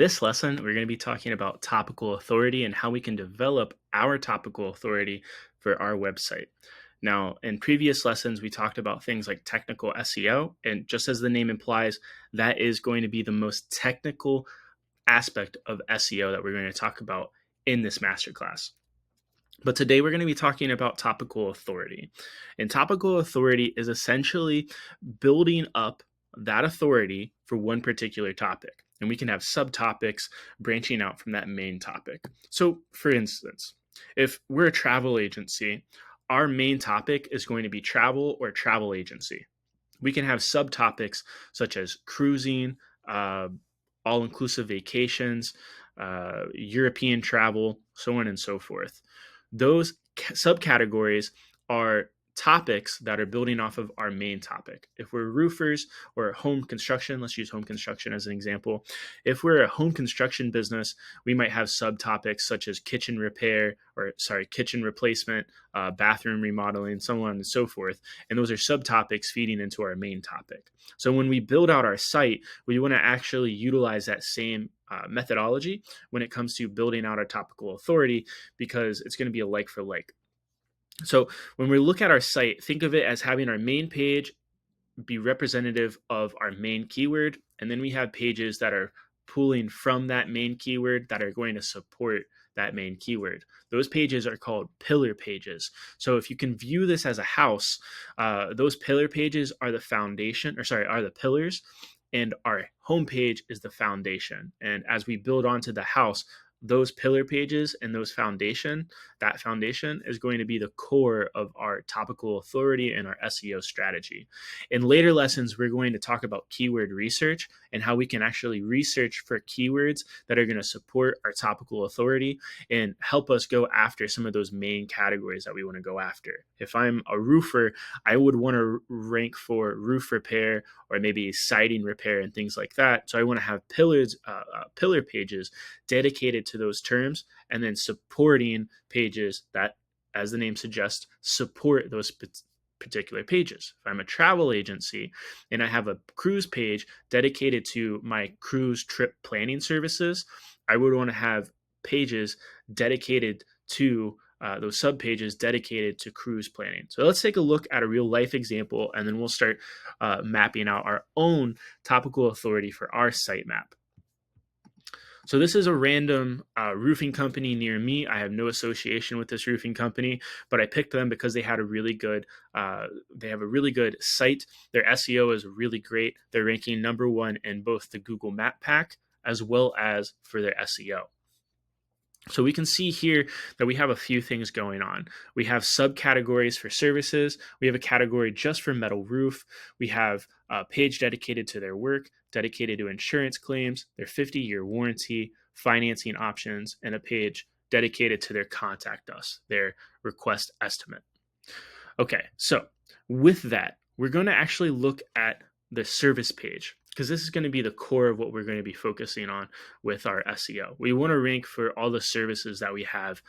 This lesson, we're going to be talking about topical authority and how we can develop our topical authority for our website. Now, in previous lessons, we talked about things like technical SEO. And just as the name implies, that is going to be the most technical aspect of SEO that we're going to talk about in this masterclass. But today we're going to be talking about topical authority. And topical authority is essentially building up that authority for one particular topic. And we can have subtopics branching out from that main topic. So, for instance, if we're a travel agency, our main topic is going to be travel or travel agency. We can have subtopics such as cruising, all inclusive vacations, European travel, so on and so forth. Those subcategories are topics that are building off of our main topic. If we're roofers or home construction, let's use home construction as an example. If we're a home construction business, we might have subtopics such as kitchen repair, kitchen replacement, bathroom remodeling, so on and so forth. And those are subtopics feeding into our main topic. So when we build out our site, we want to actually utilize that same methodology when it comes to building out our topical authority, because it's going to be a like for like. So when we look at our site, think of it as having our main page be representative of our main keyword. And then we have pages that are pulling from that main keyword that are going to support that main keyword. Those pages are called pillar pages. So if you can view this as a house, those pillar pages are the foundation, are the pillars, and our homepage is the foundation. And as we build onto the house, those pillar pages and that foundation is going to be the core of our topical authority and our SEO strategy. In later lessons, we're going to talk about keyword research and how we can actually research for keywords that are going to support our topical authority and help us go after some of those main categories that we want to go after. If I'm a roofer, I would want to rank for roof repair or maybe siding repair and things like that. So I want to have pillar pages dedicated to those terms, and then supporting pages that, as the name suggests, support those particular pages. If I'm a travel agency and I have a cruise page dedicated to my cruise trip planning services, I would want to have pages dedicated to those subpages dedicated to cruise planning. So let's take a look at a real life example, and then we'll start mapping out our own topical authority for our sitemap. So this is a random roofing company near me. I have no association with this roofing company, but I picked them because they had a really good, they have a really good site. Their SEO is really great. They're ranking #1 in both the Google Map Pack as well as for their SEO. So we can see here that we have a few things going on. We have subcategories for services. We have a category just for metal roof. We have a page dedicated to their work, dedicated to insurance claims, their 50-year warranty, financing options, and a page dedicated to their contact us, their request estimate. Okay, so with that, we're going to actually look at the service page, because this is going to be the core of what we're going to be focusing on with our SEO. We want to rank for all the services that we have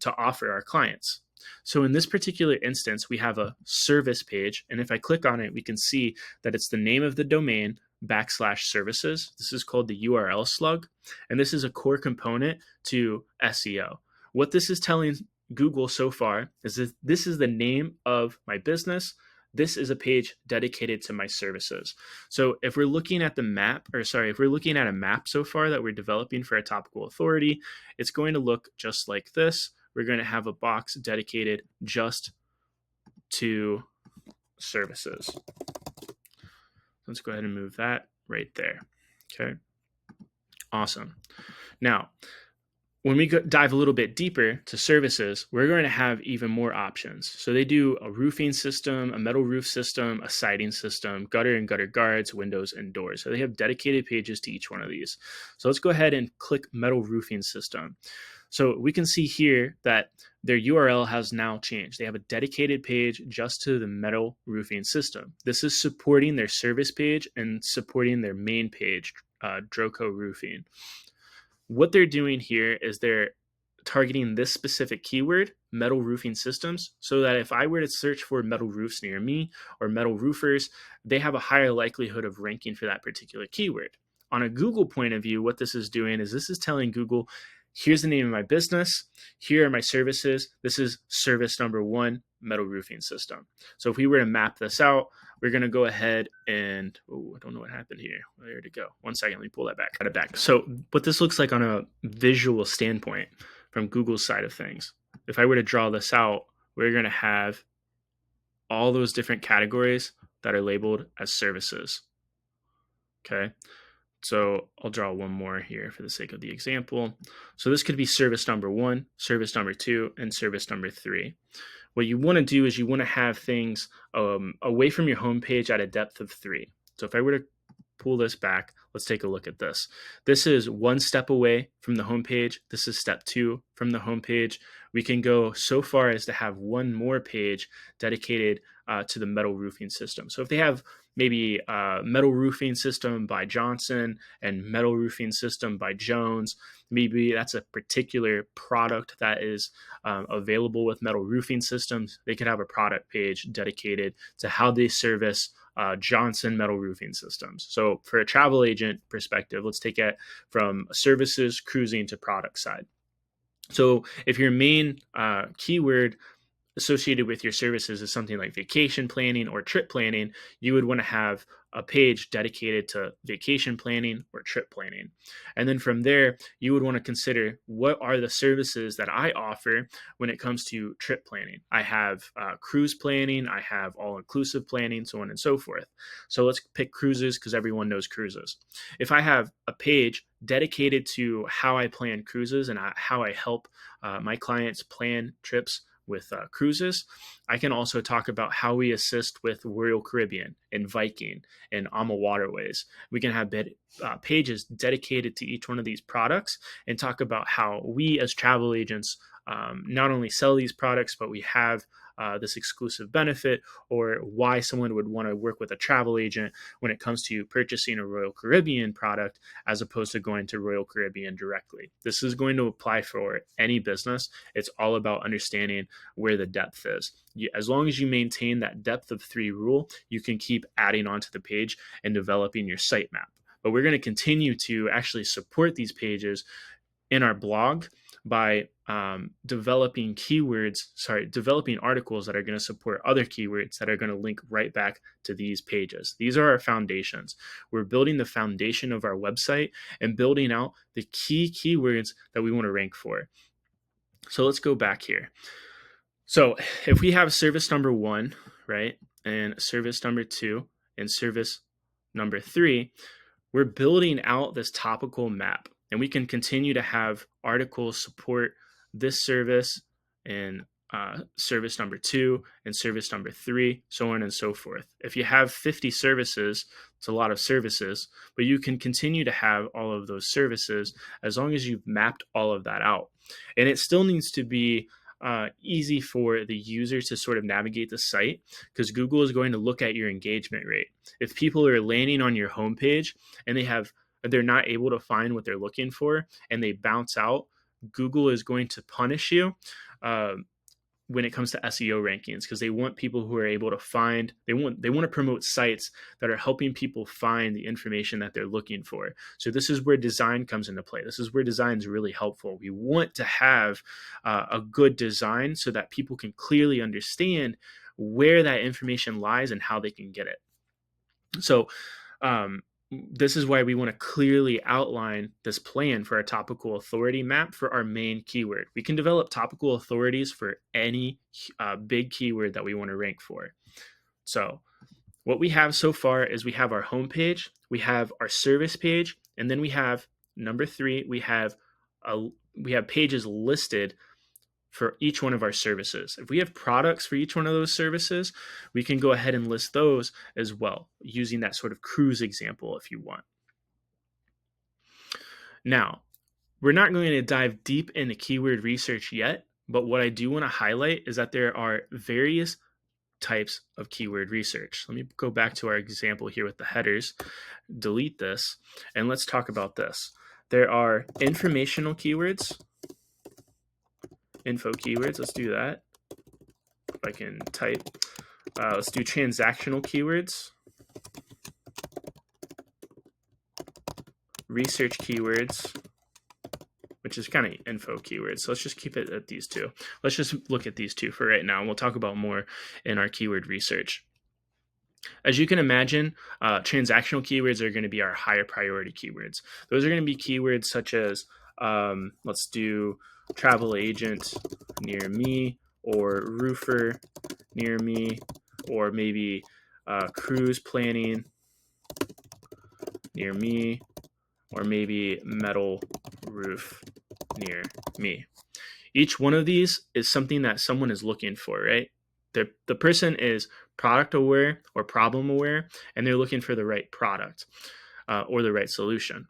to offer our clients. So in this particular instance, we have a service page. And if I click on it, we can see that it's the name of the domain /services. This is called the URL slug. And this is a core component to SEO. What this is telling Google so far is that this is the name of my business. This is a page dedicated to my services. So if we're looking at if we're looking at a map so far that we're developing for a topical authority, it's going to look just like this. We're going to have a box dedicated just to services. Let's go ahead and move that right there. Okay. Awesome. Now, when we dive a little bit deeper to services, we're going to have even more options. So they do a roofing system, a metal roof system, a siding system, gutter and gutter guards, windows and doors. So they have dedicated pages to each one of these. So let's go ahead and click metal roofing system. So we can see here that their URL has now changed. They have a dedicated page just to the metal roofing system. This is supporting their service page and supporting their main page, Droco Roofing. What they're doing here is they're targeting this specific keyword, metal roofing systems, so that if I were to search for metal roofs near me or metal roofers, they have a higher likelihood of ranking for that particular keyword. on a Google point of view, what this is doing is this is telling Google, here's the name of my business. Here are my services. This is service number 1, metal roofing system. So if we were to map this out, we're going to go ahead and, I don't know what happened here. Where did it go? One second, let me pull that back. Got it back. So what this looks like on a visual standpoint from Google's side of things, if I were to draw this out, we're going to have all those different categories that are labeled as services. Okay. So I'll draw one more here for the sake of the example. So this could be service number 1, service number 2, and service number 3. What you want to do is you want to have things away from your homepage at a depth of 3. So if I were to pull this back, let's take a look at this. This is 1 step away from the homepage. This is step 2 from the homepage. We can go so far as to have one more page dedicated to the metal roofing system. So if they have maybe metal roofing system by Johnson and metal roofing system by Jones, maybe that's a particular product that is available with metal roofing systems. They could have a product page dedicated to how they service Johnson metal roofing systems. So for a travel agent perspective, let's take it from services cruising to product side. So if your main keyword associated with your services is something like vacation planning or trip planning, you would want to have a page dedicated to vacation planning or trip planning. And then from there, you would want to consider, what are the services that I offer when it comes to trip planning? I have cruise planning, I have all-inclusive planning, so on and so forth. So let's pick cruises because everyone knows cruises. If I have a page dedicated to how I plan cruises and how I help my clients plan trips with cruises, I can also talk about how we assist with Royal Caribbean and Viking and AMA Waterways. We can have pages dedicated to each one of these products and talk about how we as travel agents not only sell these products, but we have this exclusive benefit, or why someone would want to work with a travel agent when it comes to purchasing a Royal Caribbean product as opposed to going to Royal Caribbean directly. This is going to apply for any business. It's all about understanding where the depth is. As long as you maintain that depth of 3 rule, you can keep adding onto the page and developing your sitemap. But we're going to continue to actually support these pages in our blog by developing articles that are going to support other keywords that are going to link right back to these pages. These are our foundations. We're building the foundation of our website and building out the key keywords that we want to rank for. So let's go back here. So if we have service number 1, right, and service number 2 and service number 3, we're building out this topical map. And we can continue to have articles support this service and service number 2 and service number 3, so on and so forth. If you have 50 services, it's a lot of services, but you can continue to have all of those services as long as you've mapped all of that out. And it still needs to be easy for the user to sort of navigate the site, because Google is going to look at your engagement rate. If people are landing on your homepage and they're not able to find what they're looking for and they bounce out, Google is going to punish you when it comes to SEO rankings, because they want people who are able to find, they want to promote sites that are helping people find the information that they're looking for. So this is where design comes into play. This is where design is really helpful. We want to have a good design so that people can clearly understand where that information lies and how they can get it. So this is why we want to clearly outline this plan for our topical authority map for our main keyword. We can develop topical authorities for any big keyword that we want to rank for. So what we have so far is we have our homepage, we have our service page, and then we have number 3, we have pages listed for each one of our services. If we have products for each one of those services, we can go ahead and list those as well, using that sort of cruise example if you want. Now, we're not going to dive deep into keyword research yet, but what I do want to highlight is that there are various types of keyword research. Let me go back to our example here with the headers, delete this, and let's talk about this. There are informational keywords, info keywords. Let's do that. If I can type, let's do transactional keywords. research keywords, which is kind of info keywords. So let's just keep it at these two. Let's just look at these two for right now. And we'll talk about more in our keyword research. As you can imagine, transactional keywords are going to be our higher priority keywords. Those are going to be keywords such as, let's do travel agent near me, or roofer near me, or maybe cruise planning near me, or maybe metal roof near me. Each one of these is something that someone is looking for, right? The person is product aware or problem aware, and they're looking for the right product or the right solution.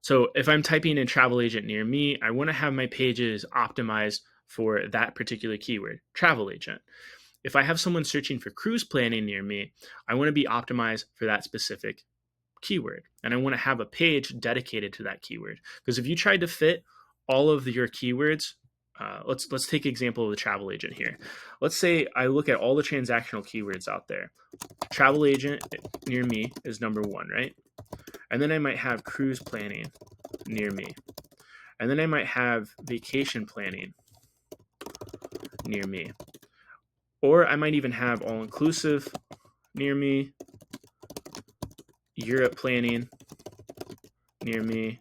So if I'm typing in travel agent near me, I want to have my pages optimized for that particular keyword, travel agent. If I have someone searching for cruise planning near me, I want to be optimized for that specific keyword. And I want to have a page dedicated to that keyword. Because if you tried to fit all of your keywords, let's take example of the travel agent here. Let's say I look at all the transactional keywords out there. Travel agent near me is number one, right? And then I might have cruise planning near me. And then I might have vacation planning near me. Or I might even have all-inclusive near me, Europe planning near me,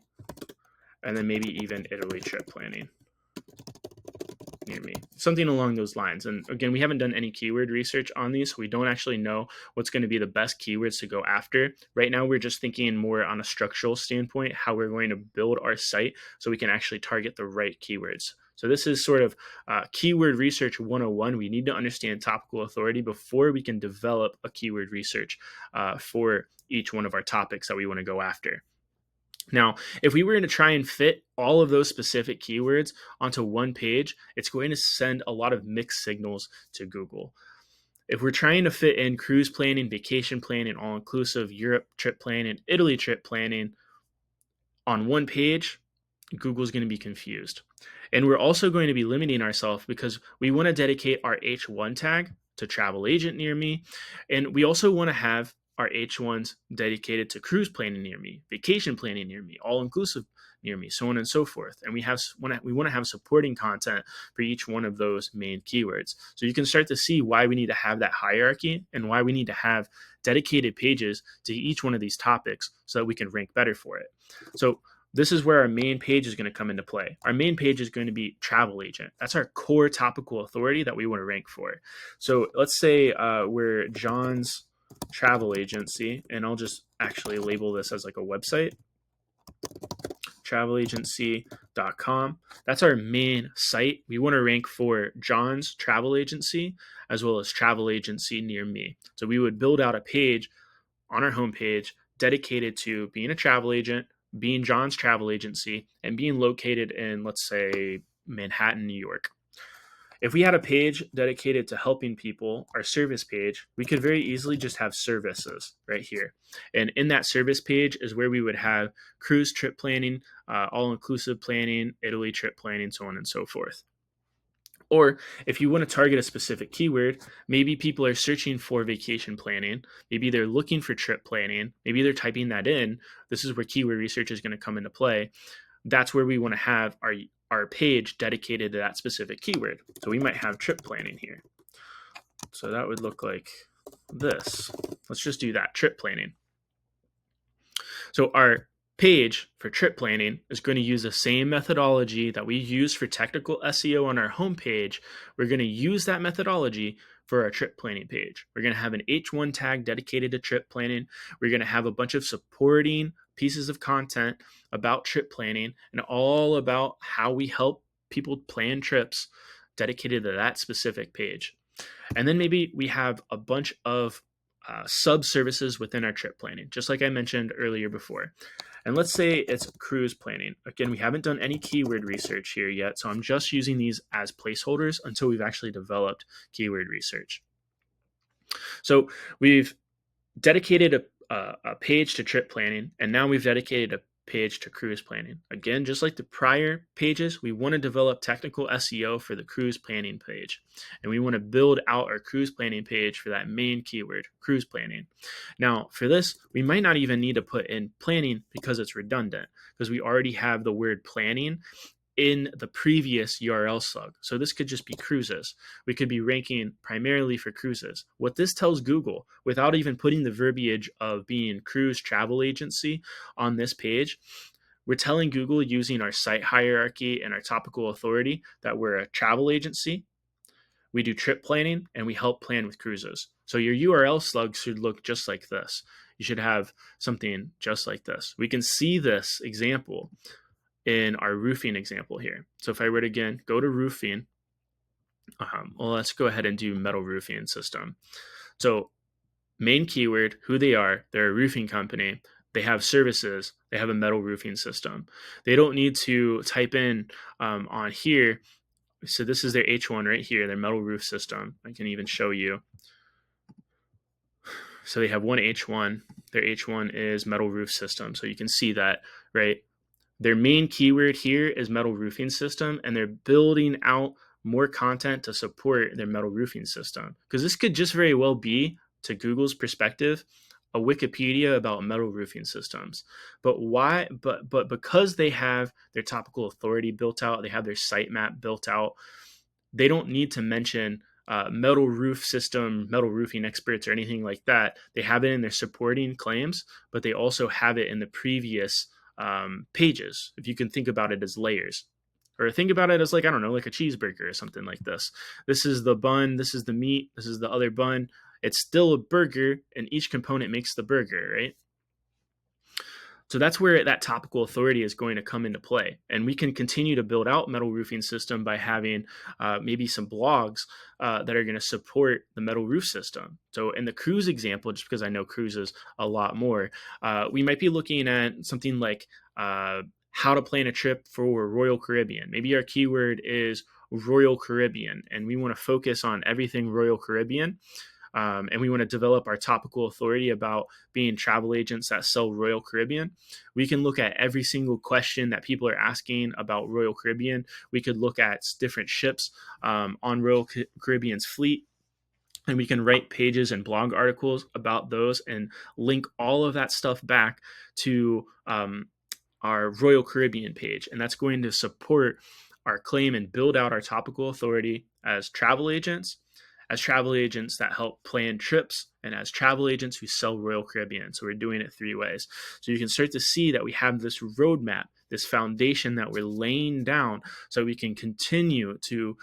and then maybe even Italy trip planning near me. Something along those lines. And again, we haven't done any keyword research on these, so we don't actually know what's going to be the best keywords to go after. Right now, we're just thinking more on a structural standpoint, how we're going to build our site so we can actually target the right keywords. So this is sort of keyword research 101. We need to understand topical authority before we can develop a keyword research for each one of our topics that we want to go after. Now, if we were going to try and fit all of those specific keywords onto one page, it's going to send a lot of mixed signals to Google. If we're trying to fit in cruise planning, vacation planning, all-inclusive, Europe trip planning, Italy trip planning on one page, Google's going to be confused. And we're also going to be limiting ourselves because we want to dedicate our H1 tag to travel agent near me. And we also want to have our H1s dedicated to cruise planning near me, vacation planning near me, all-inclusive near me, so on and so forth. And we want to have supporting content for each one of those main keywords. So you can start to see why we need to have that hierarchy and why we need to have dedicated pages to each one of these topics so that we can rank better for it. So this is where our main page is going to come into play. Our main page is going to be travel agent. That's our core topical authority that we want to rank for. So let's say we're John's travel agency, and I'll just actually label this as like a website, travelagency.com. That's our main site. We want to rank for John's travel agency as well as travel agency near me. So we would build out a page on our homepage dedicated to being a travel agent, being John's travel agency, and being located in, let's say, Manhattan, New York. If we had a page dedicated to helping people, our service page, we could very easily just have services right here. And in that service page is where we would have cruise trip planning, all-inclusive planning, Italy trip planning, so on and so forth. Or if you want to target a specific keyword, maybe people are searching for vacation planning. Maybe they're looking for trip planning. Maybe they're typing that in. This is where keyword research is going to come into play. That's where we want to have our page dedicated to that specific keyword. So we might have trip planning here. So that would look like this. Let's just do that, trip planning. So our page for trip planning is going to use the same methodology that we use for technical SEO on our homepage. We're going to use that methodology for our trip planning page. We're going to have an H1 tag dedicated to trip planning. We're going to have a bunch of supporting pieces of content about trip planning and all about how we help people plan trips dedicated to that specific page. And then maybe we have a bunch of sub-services within our trip planning, just like I mentioned earlier before. And let's say it's cruise planning. Again, we haven't done any keyword research here yet, so I'm just using these as placeholders until we've actually developed keyword research. So we've dedicated a page to trip planning, and now we've dedicated a page to cruise planning. Again, just like the prior pages, we want to develop technical SEO for the cruise planning page. And we want to build out our cruise planning page for that main keyword, cruise planning. Now, for this, we might not even need to put in planning because it's redundant, because we already have the word planning in the previous URL slug. So this could just be cruises. We could be ranking primarily for cruises. What this tells Google, without even putting the verbiage of being cruise travel agency on this page, we're telling Google, using our site hierarchy and our topical authority, that we're a travel agency. We do trip planning and we help plan with cruises. So your URL slug should look just like this. You should have something just like this. We can see this example in our roofing example here. So if I were to, again, go to roofing, well, let's go ahead and do metal roofing system. So main keyword, who they are, they're a roofing company. They have services. They have a metal roofing system. They don't need to type in on here. So this is their H1 right here, their metal roof system. I can even show you. So they have one H1. Their H1 is metal roof system. So you can see that, right? Their main keyword here is metal roofing system, and they're building out more content to support their metal roofing system. Because this could just very well be, to Google's perspective, a Wikipedia about metal roofing systems. But why? But because they have their topical authority built out, they have their sitemap built out, they don't need to mention metal roof system, metal roofing experts, or anything like that. They have it in their supporting claims, but they also have it in the previous pages, if you can think about it as layers. Or think about it as, like, I don't know, like a cheeseburger or something like this. This is the bun, this is the meat, this is the other bun. It's still a burger, and each component makes the burger, right? So that's where that topical authority is going to come into play. And we can continue to build out metal roofing system by having maybe some blogs that are going to support the metal roof system. So in the cruise example, just because I know cruises a lot more, we might be looking at something like how to plan a trip for Royal Caribbean. Maybe our keyword is Royal Caribbean, and we want to focus on everything Royal Caribbean. And we want to develop our topical authority about being travel agents that sell Royal Caribbean. We can look at every single question that people are asking about Royal Caribbean. We could look at different ships on Royal Caribbean's fleet, and we can write pages and blog articles about those and link all of that stuff back to our Royal Caribbean page. And that's going to support our claim and build out our topical authority as travel agents that help plan trips, and as travel agents who sell Royal Caribbean. So we're doing it three ways. So you can start to see that we have this roadmap, this foundation that we're laying down, so we can continue to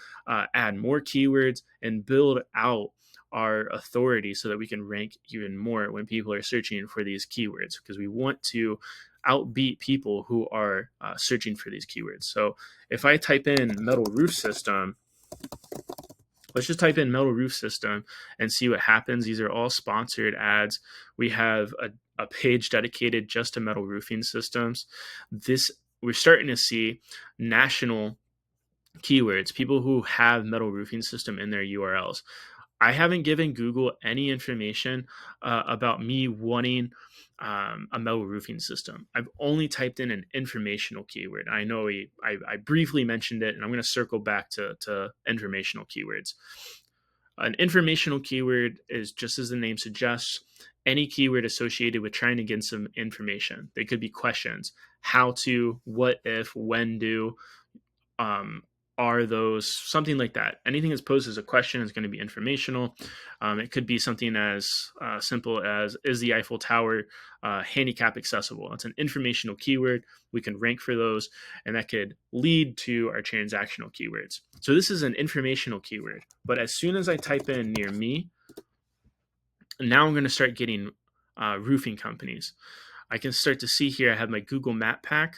add more keywords and build out our authority so that we can rank even more when people are searching for these keywords, because we want to outbeat people who are searching for these keywords. So if I type in metal roof system, let's just type in metal roof system and see what happens. These are all sponsored ads. We have a page dedicated just to metal roofing systems. We're starting to see national keywords, people who have metal roofing system in their URLs. I haven't given Google any information about me wanting a metal roofing system. I've only typed in an informational keyword. I know I briefly mentioned it, and I'm going to circle back to informational keywords. An informational keyword is, just as the name suggests, any keyword associated with trying to get some information. They could be questions: how to, what if, when do, are those, something like that. Anything that's posed as a question is going to be informational. It could be something as simple as, is the Eiffel Tower handicap accessible? It's an informational keyword. We can rank for those, and that could lead to our transactional keywords. So this is an informational keyword. But as soon as I type in near me, now I'm going to start getting roofing companies. I can start to see here, I have my Google Map Pack.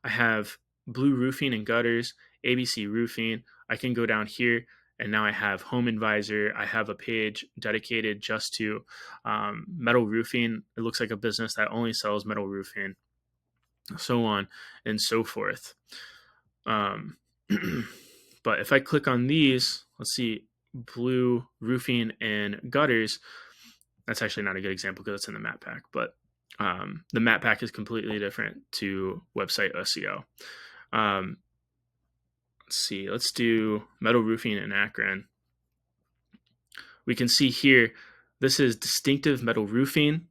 I have Blue Roofing and Gutters, ABC Roofing. I can go down here, and now I have Home Advisor. I have a page dedicated just to metal roofing. It looks like a business that only sells metal roofing, so on and so forth. But if I click on these, let's see, Blue Roofing and Gutters. That's actually not a good example because it's in the map pack, but The map pack is completely different to website SEO. Let's see, let's do metal roofing in Akron. We can see here, this is distinctive metal roofing.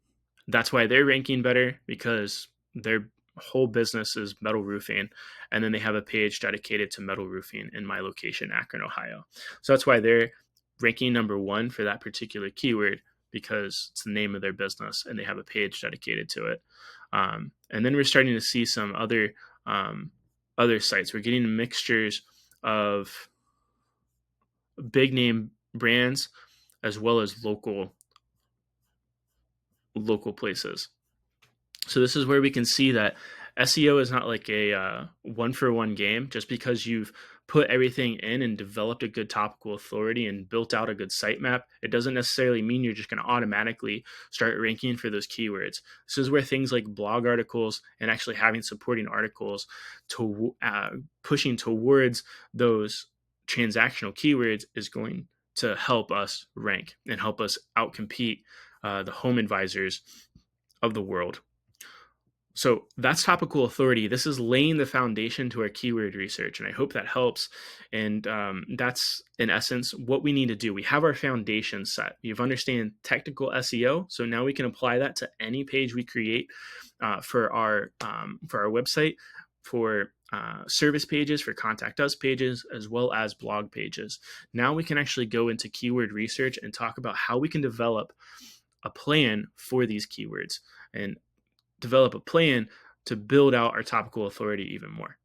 That's why they're ranking better, because their whole business is metal roofing. And then they have a page dedicated to metal roofing in my location, Akron, Ohio. So that's why they're ranking number one for that particular keyword, because it's the name of their business and they have a page dedicated to it. And then we're starting to see some other sites. We're getting mixtures of big name brands as well as local places. So this is where we can see that SEO is not like a one for one game. Just because you've put everything in and developed a good topical authority and built out a good sitemap, it doesn't necessarily mean you're just going to automatically start ranking for those keywords. This is where things like blog articles and actually having supporting articles to pushing towards those transactional keywords is going to help us rank and help us outcompete the home advisors of the world. So that's topical authority. This is laying the foundation to our keyword research, and I hope that helps. And that's, in essence, what we need to do. We have our foundation set. You've understand technical SEO, so now we can apply that to any page we create for our website, for service pages, for contact us pages, as well as blog pages. Now we can actually go into keyword research and talk about how we can develop a plan for these keywords and develop a plan to build out our topical authority even more.